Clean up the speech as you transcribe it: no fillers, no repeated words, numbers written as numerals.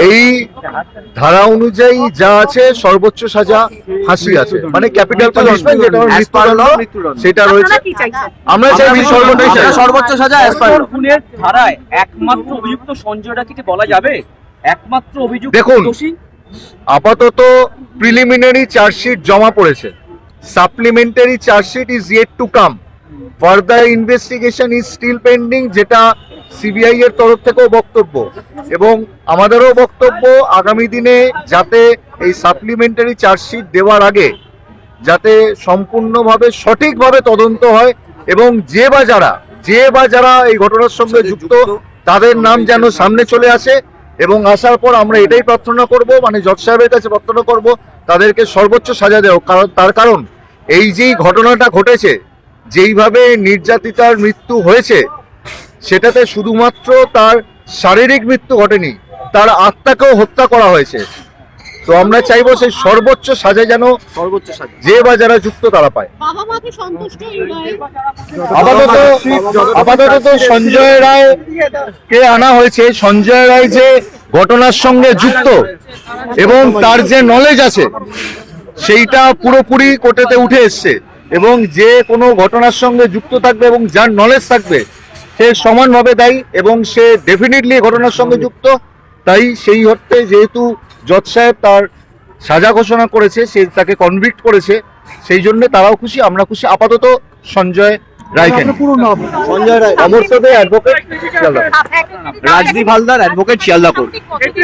এই ধারা অনুযায়ী যা আছে সর্বোচ্চ সাজা ফাঁসি আছে, মানে ক্যাপিটাল পানিশমেন্ট, যেটা মৃত্যুদণ্ড সেটা রয়েছে। আমরা চাই সর্বোচ্চ সাজা খুনের ধারায় একমাত্র অভিযুক্ত সঞ্জয় রায়কে বলা যাবে একমাত্র অভিযুক্ত দেখুন, দোষী? আপাতত প্রিলিমিনারি চার্জশিট জমা পড়েছে, supplementary chargesheet is yet to come, further investigation is still pending, যেটা সিবিআই এর তরফ থেকেও বক্তব্য এবং আমাদেরও বক্তব্য আগামী দিনে যাতে এই সাপ্লিমেন্টারি চার্জশিট দেওয়ার আগে যাতে সম্পূর্ণভাবে সঠিকভাবে তদন্ত হয় এবং যে বা যারা এই ঘটনার সঙ্গে যুক্ত তাদের নাম যেন সামনে চলে আসে এবং আসার পর আমরা এটাই প্রার্থনা করব, মানে জজ সাহেবের কাছে প্রার্থনা করব তাদেরকে সর্বোচ্চ সাজা দেওয়া। তার কারণ এই যেই ঘটনাটা ঘটেছে, যেইভাবে নির্যাতিতার মৃত্যু হয়েছে, সেটাতে শুধুমাত্র তার শারীরিক মৃত্যু ঘটেনি, তার আত্মাকেও হত্যা করা হয়েছে। তো আমরা চাইবো সেই সর্বোচ্চ সাজা যেন যে বা যারা যুক্ত তারা পায়। আপাতত তো সঞ্জয় রায় কে আনা হয়েছে, সঞ্জয় রায় যে ঘটনার সঙ্গে যুক্ত এবং তার যে নলেজ আছে সেইটা পুরোপুরি কোর্টেতে উঠে এসছে এবং যে কোনো ঘটনার সঙ্গে যুক্ত থাকবে এবং যার নলেজ থাকবে সে সমানভাবে দায়ী এবং সে ডেফিনেটলি ঘটনার সঙ্গে যুক্ত। তাই সেই অর্থে যেহেতু জজ সাহেব তার সাজা ঘোষণা করেছে, সে তাকে কনভিক্ট করেছে, সেই জন্য তারাও খুশি, আমরা খুশি। আপাতত সঞ্জয় রায়কে, Sanjay Roy, Amartya Dey, advocate, Sealdah. Rajdeep Haldar, advocate, Sealdah court.